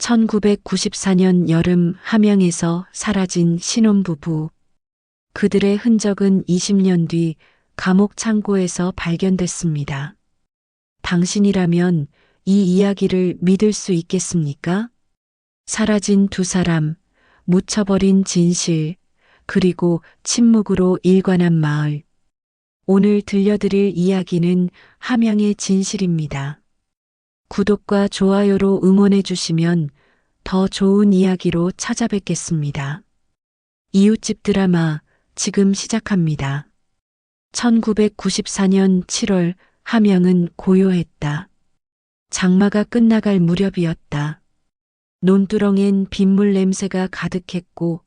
1994년 여름 함양에서 사라진 신혼부부. 그들의 흔적은 20년 뒤 감옥 창고에서 발견됐습니다. 당신이라면 이 이야기를 믿을 수 있겠습니까? 사라진 두 사람, 묻혀버린 진실, 그리고 침묵으로 일관한 마을. 오늘 들려드릴 이야기는 함양의 진실입니다. 구독과 좋아요로 응원해 주시면 더 좋은 이야기로 찾아뵙겠습니다. 이웃집 드라마 지금 시작합니다. 1994년 7월 함양은 고요했다. 장마가 끝나갈 무렵이었다. 논두렁엔 빗물 냄새가 가득했고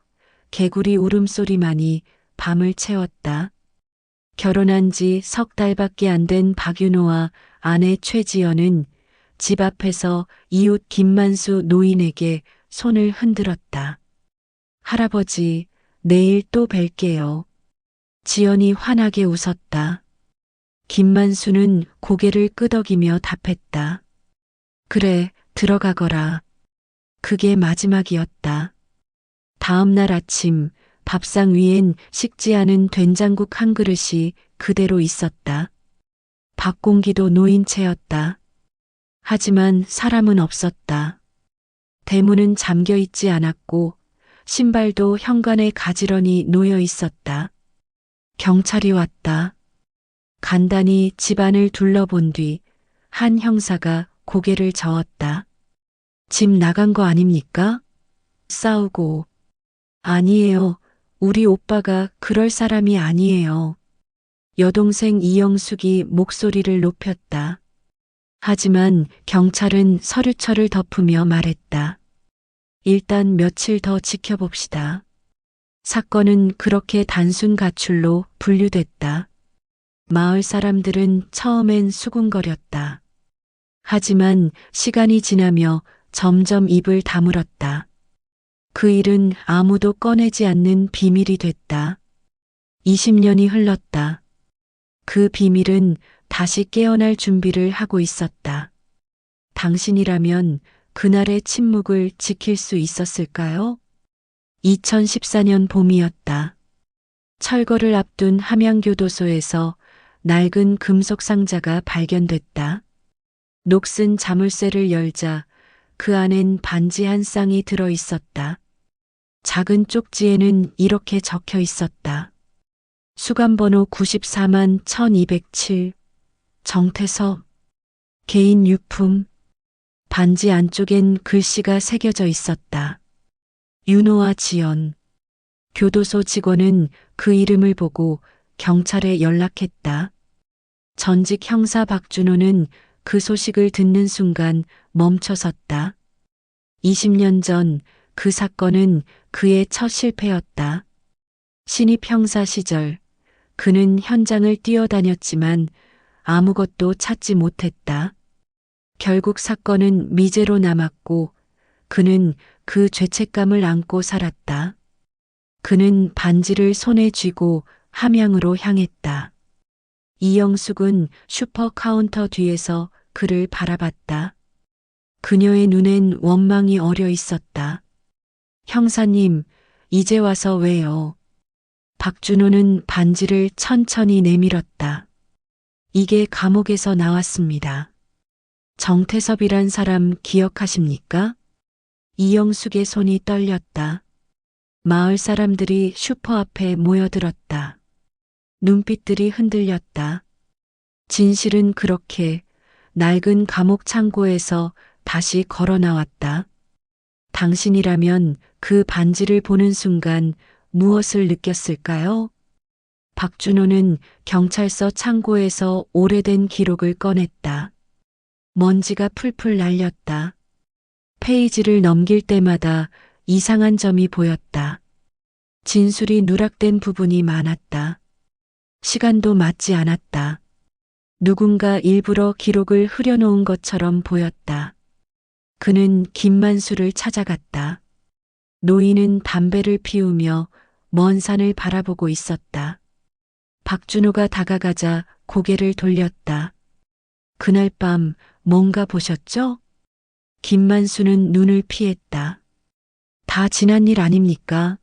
개구리 울음소리만이 밤을 채웠다. 결혼한 지 석 달밖에 안 된 박윤호와 아내 최지연은 집 앞에서 이웃 김만수 노인에게 손을 흔들었다. 할아버지, 내일 또 뵐게요. 지연이 환하게 웃었다. 김만수는 고개를 끄덕이며 답했다. 그래, 들어가거라. 그게 마지막이었다. 다음 날 아침 밥상 위엔 식지 않은 된장국 한 그릇이 그대로 있었다. 밥 공기도 놓인 채였다. 하지만 사람은 없었다. 대문은 잠겨 있지 않았고 신발도 현관에 가지런히 놓여 있었다. 경찰이 왔다. 간단히 집안을 둘러본 뒤 한 형사가 고개를 저었다. 집 나간 거 아닙니까? 싸우고. 아니에요. 우리 오빠가 그럴 사람이 아니에요. 여동생 이영숙이 목소리를 높였다. 하지만 경찰은 서류철을 덮으며 말했다. 일단 며칠 더 지켜봅시다. 사건은 그렇게 단순 가출로 분류됐다. 마을 사람들은 처음엔 수군거렸다. 하지만 시간이 지나며 점점 입을 다물었다. 그 일은 아무도 꺼내지 않는 비밀이 됐다. 20년이 흘렀다. 그 비밀은 다시 깨어날 준비를 하고 있었다. 당신이라면 그날의 침묵을 지킬 수 있었을까요? 2014년 봄이었다. 철거를 앞둔 함양교도소에서 낡은 금속 상자가 발견됐다. 녹슨 자물쇠를 열자 그 안엔 반지 한 쌍이 들어 있었다. 작은 쪽지에는 이렇게 적혀 있었다. 수감번호 94만 1207, 정태섭, 개인 유품. 반지 안쪽엔 글씨가 새겨져 있었다. 윤호와 지연. 교도소 직원은 그 이름을 보고 경찰에 연락했다. 전직 형사 박준호는 그 소식을 듣는 순간 멈춰섰다. 20년 전 그 사건은 그의 첫 실패였다. 신입 형사 시절 그는 현장을 뛰어다녔지만 아무것도 찾지 못했다. 결국 사건은 미제로 남았고 그는 그 죄책감을 안고 살았다. 그는 반지를 손에 쥐고 함양으로 향했다. 이영숙은 슈퍼 카운터 뒤에서 그를 바라봤다. 그녀의 눈엔 원망이 어려 있었다. 형사님, 이제 와서 왜요? 박준호는 반지를 천천히 내밀었다. 이게 감옥에서 나왔습니다. 정태섭이란 사람 기억하십니까? 이영숙의 손이 떨렸다. 마을 사람들이 슈퍼 앞에 모여들었다. 눈빛들이 흔들렸다. 진실은 그렇게 낡은 감옥 창고에서 다시 걸어 나왔다. 당신이라면 그 반지를 보는 순간 무엇을 느꼈을까요? 박준호는 경찰서 창고에서 오래된 기록을 꺼냈다. 먼지가 풀풀 날렸다. 페이지를 넘길 때마다 이상한 점이 보였다. 진술이 누락된 부분이 많았다. 시간도 맞지 않았다. 누군가 일부러 기록을 흐려놓은 것처럼 보였다. 그는 김만수를 찾아갔다. 노인은 담배를 피우며 먼 산을 바라보고 있었다. 박준호가 다가가자 고개를 돌렸다. 그날 밤 뭔가 보셨죠? 김만수는 눈을 피했다. 다 지난 일 아닙니까?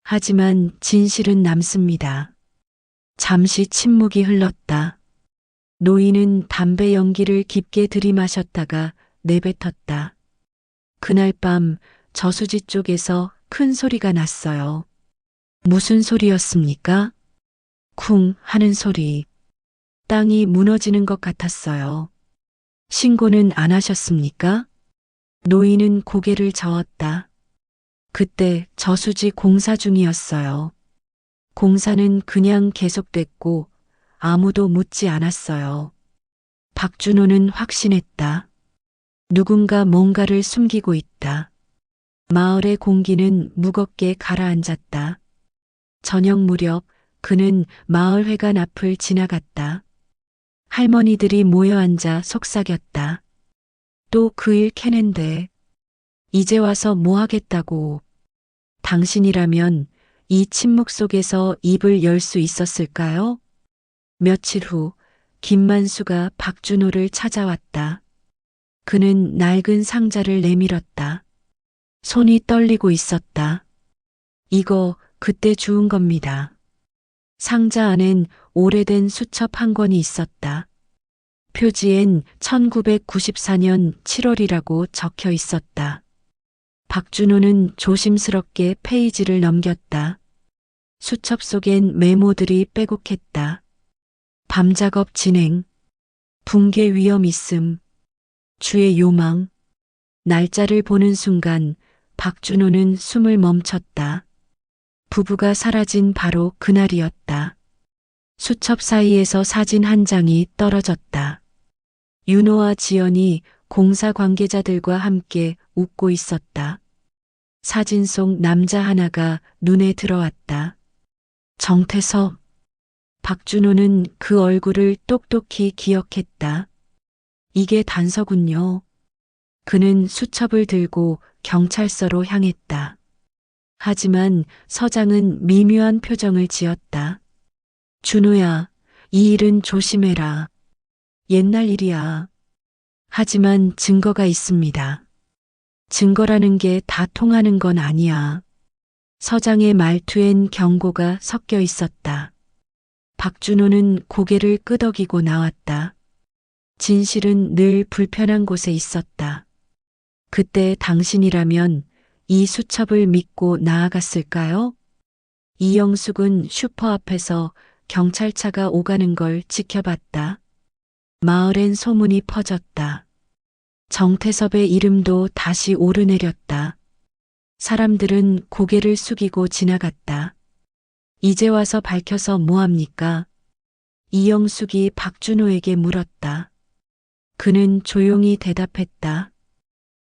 하지만 진실은 남습니다. 잠시 침묵이 흘렀다. 노인은 담배 연기를 깊게 들이마셨다가 내뱉었다. 그날 밤 저수지 쪽에서 큰 소리가 났어요. 무슨 소리였습니까? 쿵 하는 소리. 땅이 무너지는 것 같았어요. 신고는 안 하셨습니까? 노인은 고개를 저었다. 그때 저수지 공사 중이었어요. 공사는 그냥 계속됐고 아무도 묻지 않았어요. 박준호는 확신했다. 누군가 뭔가를 숨기고 있다. 마을의 공기는 무겁게 가라앉았다. 저녁 무렵 그는 마을회관 앞을 지나갔다. 할머니들이 모여 앉아 속삭였다. 또 그 일 캐낸데 이제 와서 뭐 하겠다고. 당신이라면 이 침묵 속에서 입을 열 수 있었을까요? 며칠 후 김만수가 박준호를 찾아왔다. 그는 낡은 상자를 내밀었다. 손이 떨리고 있었다. 이거 그때 주운 겁니다. 상자 안엔 오래된 수첩 한 권이 있었다. 표지엔 1994년 7월이라고 적혀 있었다. 박준호는 조심스럽게 페이지를 넘겼다. 수첩 속엔 메모들이 빼곡했다. 밤작업 진행, 붕괴 위험 있음, 주의 요망. 날짜를 보는 순간 박준호는 숨을 멈췄다. 부부가 사라진 바로 그날이었다. 수첩 사이에서 사진 한 장이 떨어졌다. 윤호와 지연이 공사 관계자들과 함께 웃고 있었다. 사진 속 남자 하나가 눈에 들어왔다. 정태섭. 박준호는 그 얼굴을 똑똑히 기억했다. 이게 단서군요. 그는 수첩을 들고 경찰서로 향했다. 하지만 서장은 미묘한 표정을 지었다. 준호야, 이 일은 조심해라. 옛날 일이야. 하지만 증거가 있습니다. 증거라는 게 다 통하는 건 아니야. 서장의 말투엔 경고가 섞여 있었다. 박준호는 고개를 끄덕이고 나왔다. 진실은 늘 불편한 곳에 있었다. 그때 당신이라면 이 수첩을 믿고 나아갔을까요? 이영숙은 슈퍼 앞에서 경찰차가 오가는 걸 지켜봤다. 마을엔 소문이 퍼졌다. 정태섭의 이름도 다시 오르내렸다. 사람들은 고개를 숙이고 지나갔다. 이제 와서 밝혀서 뭐합니까? 이영숙이 박준호에게 물었다. 그는 조용히 대답했다.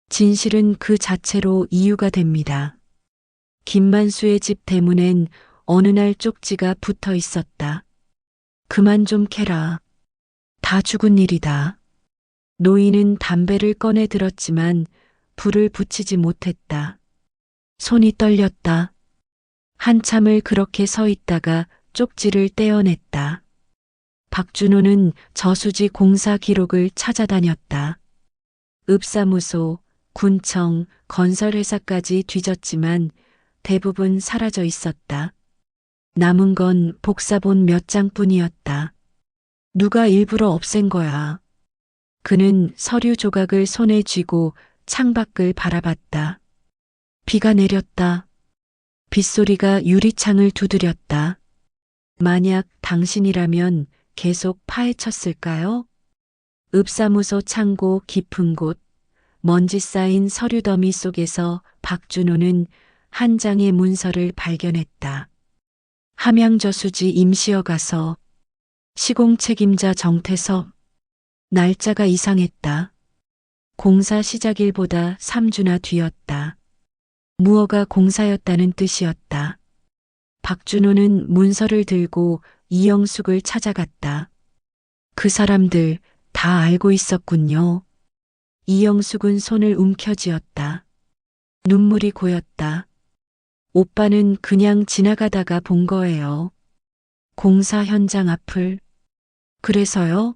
진실은 그 자체로 이유가 됩니다. 김만수의 집 대문엔 어느 날 쪽지가 붙어 있었다. 그만 좀 캐라. 다 죽은 일이다. 노인은 담배를 꺼내 들었지만 불을 붙이지 못했다. 손이 떨렸다. 한참을 그렇게 서 있다가 쪽지를 떼어냈다. 박준호는 저수지 공사 기록을 찾아다녔다. 읍사무소, 군청, 건설회사까지 뒤졌지만 대부분 사라져 있었다. 남은 건 복사본 몇 장뿐이었다. 누가 일부러 없앤 거야. 그는 서류 조각을 손에 쥐고 창밖을 바라봤다. 비가 내렸다. 빗소리가 유리창을 두드렸다. 만약 당신이라면 계속 파헤쳤을까요? 읍사무소 창고 깊은 곳, 먼지 쌓인 서류 더미 속에서 박준호는 한 장의 문서를 발견했다. 함양저수지 임시어 가서 시공 책임자 정태섭. 날짜가 이상했다. 공사 시작일보다 3주나 뒤였다. 무허가 공사였다는 뜻이었다. 박준호는 문서를 들고 이영숙을 찾아갔다. 그 사람들 다 알고 있었군요. 이영숙은 손을 움켜쥐었다. 눈물이 고였다. 오빠는 그냥 지나가다가 본 거예요. 공사 현장 앞을. 그래서요?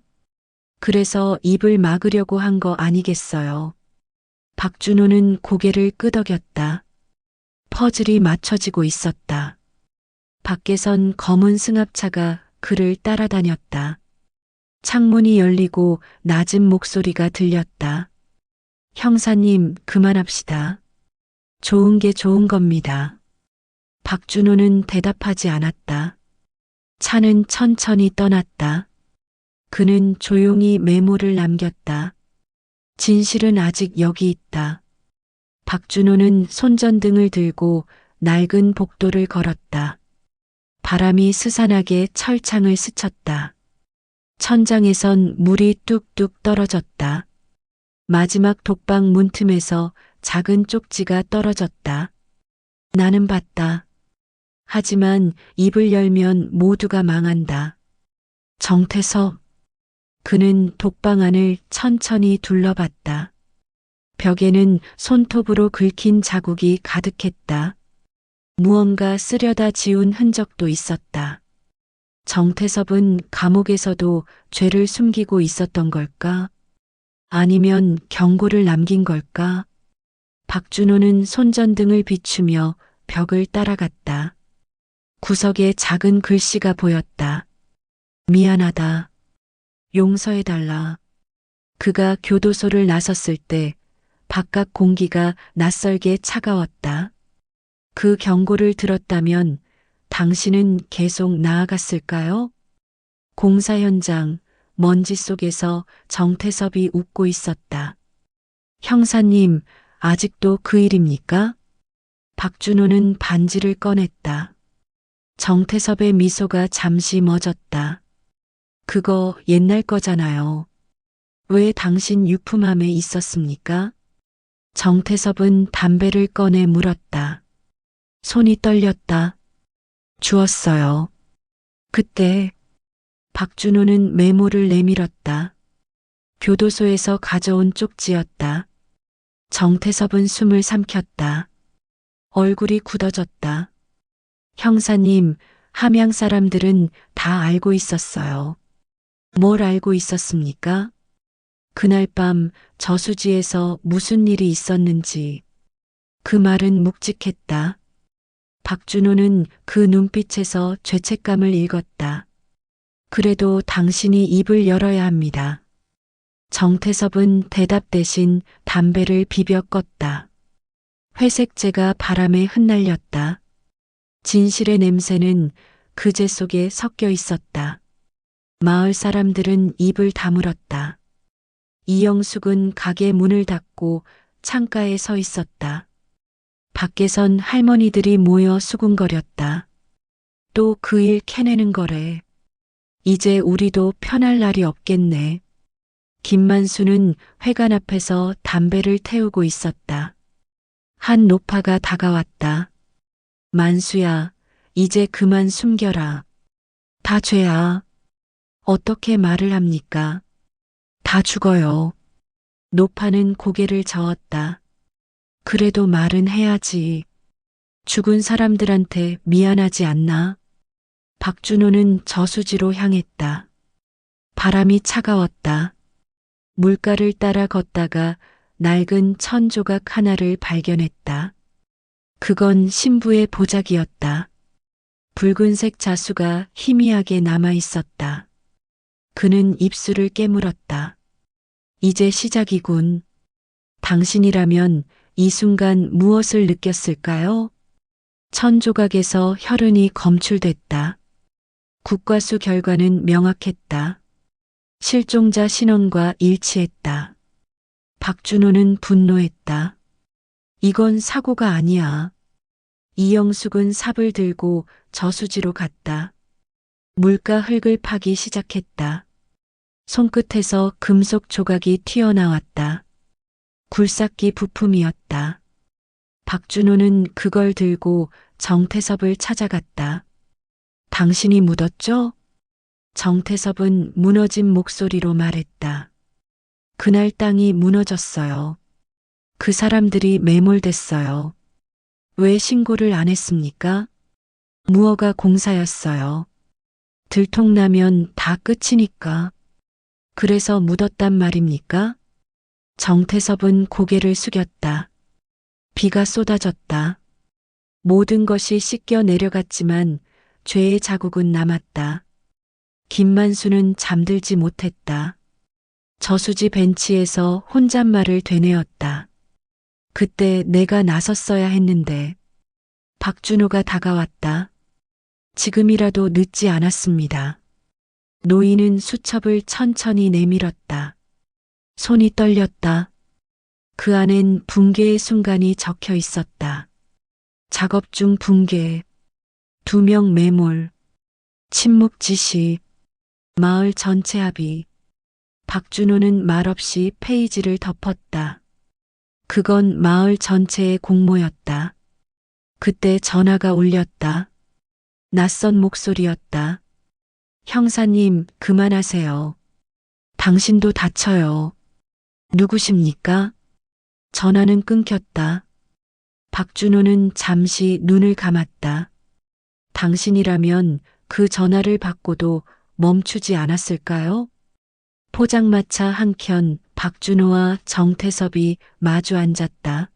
그래서 입을 막으려고 한 거 아니겠어요. 박준호는 고개를 끄덕였다. 퍼즐이 맞춰지고 있었다. 밖에선 검은 승합차가 그를 따라다녔다. 창문이 열리고 낮은 목소리가 들렸다. 형사님, 그만합시다. 좋은 게 좋은 겁니다. 박준호는 대답하지 않았다. 차는 천천히 떠났다. 그는 조용히 메모를 남겼다. 진실은 아직 여기 있다. 박준호는 손전등을 들고 낡은 복도를 걸었다. 바람이 스산하게 철창을 스쳤다. 천장에선 물이 뚝뚝 떨어졌다. 마지막 독방 문틈에서 작은 쪽지가 떨어졌다. 나는 봤다. 하지만 입을 열면 모두가 망한다. 정태섭. 그는 독방 안을 천천히 둘러봤다. 벽에는 손톱으로 긁힌 자국이 가득했다. 무언가 쓰려다 지운 흔적도 있었다. 정태섭은 감옥에서도 죄를 숨기고 있었던 걸까? 아니면 경고를 남긴 걸까? 박준호는 손전등을 비추며 벽을 따라갔다. 구석에 작은 글씨가 보였다. 미안하다. 용서해달라. 그가 교도소를 나섰을 때 바깥 공기가 낯설게 차가웠다. 그 경고를 들었다면 당신은 계속 나아갔을까요? 공사 현장, 먼지 속에서 정태섭이 웃고 있었다. 형사님, 아직도 그 일입니까? 박준호는 반지를 꺼냈다. 정태섭의 미소가 잠시 멎었다. 그거 옛날 거잖아요. 왜 당신 유품함에 있었습니까? 정태섭은 담배를 꺼내 물었다. 손이 떨렸다. 주었어요. 그때 박준호는 메모를 내밀었다. 교도소에서 가져온 쪽지였다. 정태섭은 숨을 삼켰다. 얼굴이 굳어졌다. 형사님, 함양 사람들은 다 알고 있었어요. 뭘 알고 있었습니까? 그날 밤 저수지에서 무슨 일이 있었는지. 그 말은 묵직했다. 박준호는 그 눈빛에서 죄책감을 읽었다. 그래도 당신이 입을 열어야 합니다. 정태섭은 대답 대신 담배를 비벼 껐다. 회색재가 바람에 흩날렸다. 진실의 냄새는 그제 속에 섞여 있었다. 마을 사람들은 입을 다물었다. 이영숙은 가게 문을 닫고 창가에 서 있었다. 밖에선 할머니들이 모여 수군거렸다. 또 그 일 캐내는 거래. 이제 우리도 편할 날이 없겠네. 김만수는 회관 앞에서 담배를 태우고 있었다. 한 노파가 다가왔다. 만수야, 이제 그만 숨겨라. 다 죄야. 어떻게 말을 합니까? 다 죽어요. 노파는 고개를 저었다. 그래도 말은 해야지. 죽은 사람들한테 미안하지 않나? 박준호는 저수지로 향했다. 바람이 차가웠다. 물가를 따라 걷다가 낡은 천 조각 하나를 발견했다. 그건 신부의 보자기였다. 붉은색 자수가 희미하게 남아 있었다. 그는 입술을 깨물었다. 이제 시작이군. 당신이라면 이 순간 무엇을 느꼈을까요? 천 조각에서 혈흔이 검출됐다. 국과수 결과는 명확했다. 실종자 신원과 일치했다. 박준호는 분노했다. 이건 사고가 아니야. 이영숙은 삽을 들고 저수지로 갔다. 물가 흙을 파기 시작했다. 손끝에서 금속 조각이 튀어나왔다. 굴삭기 부품이었다. 박준호는 그걸 들고 정태섭을 찾아갔다. 당신이 묻었죠? 정태섭은 무너진 목소리로 말했다. 그날 땅이 무너졌어요. 그 사람들이 매몰됐어요. 왜 신고를 안 했습니까? 무허가 공사였어요. 들통나면 다 끝이니까. 그래서 묻었단 말입니까? 정태섭은 고개를 숙였다. 비가 쏟아졌다. 모든 것이 씻겨 내려갔지만 죄의 자국은 남았다. 김만수는 잠들지 못했다. 저수지 벤치에서 혼잣말을 되뇌었다. 그때 내가 나섰어야 했는데. 박준호가 다가왔다. 지금이라도 늦지 않았습니다. 노인은 수첩을 천천히 내밀었다. 손이 떨렸다. 그 안엔 붕괴의 순간이 적혀 있었다. 작업 중 붕괴, 2명 매몰, 침묵 지시, 마을 전체 합의. 박준호는 말없이 페이지를 덮었다. 그건 마을 전체의 공모였다. 그때 전화가 울렸다. 낯선 목소리였다. 형사님, 그만하세요. 당신도 다쳐요. 누구십니까? 전화는 끊겼다. 박준호는 잠시 눈을 감았다. 당신이라면 그 전화를 받고도 멈추지 않았을까요? 포장마차 한켠 박준호와 정태섭이 마주 앉았다.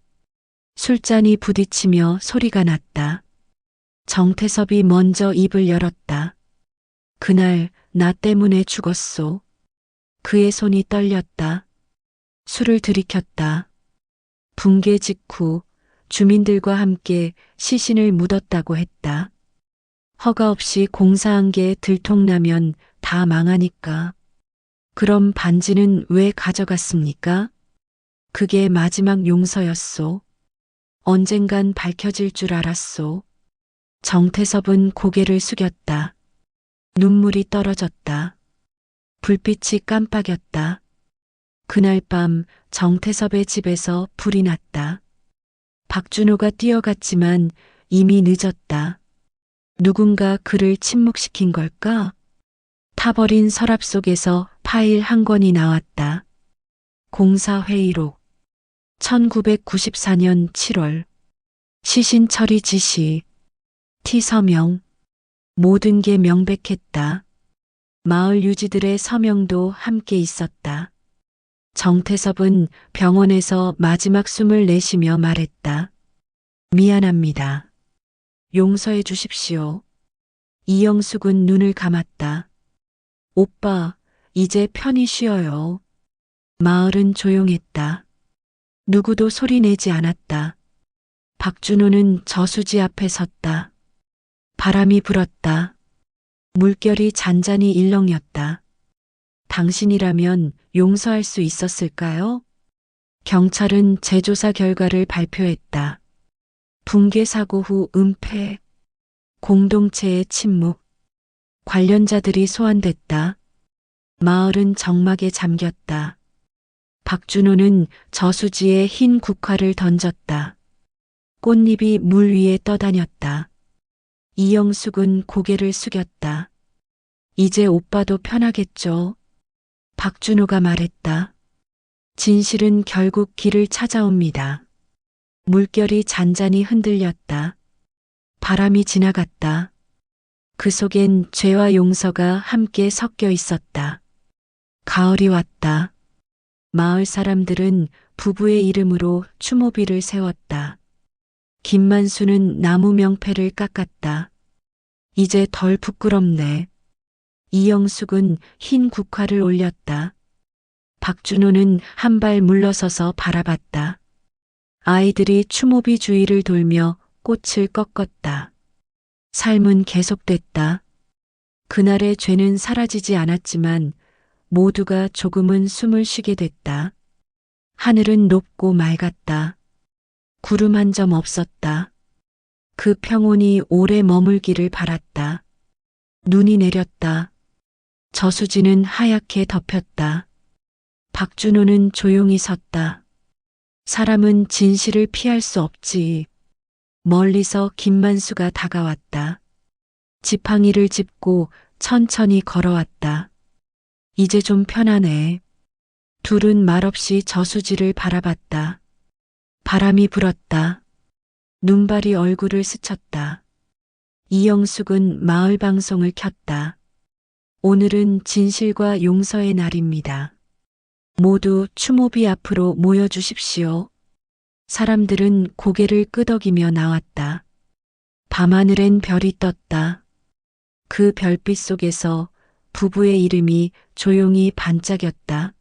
술잔이 부딪히며 소리가 났다. 정태섭이 먼저 입을 열었다. 그날 나 때문에 죽었소. 그의 손이 떨렸다. 술을 들이켰다. 붕괴 직후 주민들과 함께 시신을 묻었다고 했다. 허가 없이 공사한 게 들통나면 다 망하니까. 그럼 반지는 왜 가져갔습니까? 그게 마지막 용서였소. 언젠간 밝혀질 줄 알았소. 정태섭은 고개를 숙였다. 눈물이 떨어졌다. 불빛이 깜빡였다. 그날 밤 정태섭의 집에서 불이 났다. 박준호가 뛰어갔지만 이미 늦었다. 누군가 그를 침묵시킨 걸까? 타버린 서랍 속에서 파일 한 권이 나왔다. 공사회의록 1994년 7월 시신 처리 지시 T 서명 모든 게 명백했다. 마을 유지들의 서명도 함께 있었다. 정태섭은 병원에서 마지막 숨을 내쉬며 말했다. 미안합니다. 용서해 주십시오. 이영숙은 눈을 감았다. 오빠, 이제 편히 쉬어요. 마을은 조용했다. 누구도 소리내지 않았다. 박준호는 저수지 앞에 섰다. 바람이 불었다. 물결이 잔잔히 일렁였다. 당신이라면 용서할 수 있었을까요? 경찰은 재조사 결과를 발표했다. 붕괴 사고 후 은폐, 공동체의 침묵, 관련자들이 소환됐다. 마을은 정막에 잠겼다. 박준호는 저수지에 흰 국화를 던졌다. 꽃잎이 물 위에 떠다녔다. 이영숙은 고개를 숙였다. 이제 오빠도 편하겠죠? 박준호가 말했다. 진실은 결국 길을 찾아옵니다. 물결이 잔잔히 흔들렸다. 바람이 지나갔다. 그 속엔 죄와 용서가 함께 섞여 있었다. 가을이 왔다. 마을 사람들은 부부의 이름으로 추모비를 세웠다. 김만수는 나무 명패를 깎았다. 이제 덜 부끄럽네. 이영숙은 흰 국화를 올렸다. 박준호는 한 발 물러서서 바라봤다. 아이들이 추모비 주위를 돌며 꽃을 꺾었다. 삶은 계속됐다. 그날의 죄는 사라지지 않았지만 모두가 조금은 숨을 쉬게 됐다. 하늘은 높고 맑았다. 구름 한 점 없었다. 그 평온이 오래 머물기를 바랐다. 눈이 내렸다. 저수지는 하얗게 덮였다. 박준호는 조용히 섰다. 사람은 진실을 피할 수 없지. 멀리서 김만수가 다가왔다. 지팡이를 짚고 천천히 걸어왔다. 이제 좀 편하네. 둘은 말없이 저수지를 바라봤다. 바람이 불었다. 눈발이 얼굴을 스쳤다. 이영숙은 마을 방송을 켰다. 오늘은 진실과 용서의 날입니다. 모두 추모비 앞으로 모여주십시오. 사람들은 고개를 끄덕이며 나왔다. 밤하늘엔 별이 떴다. 그 별빛 속에서 부부의 이름이 조용히 반짝였다.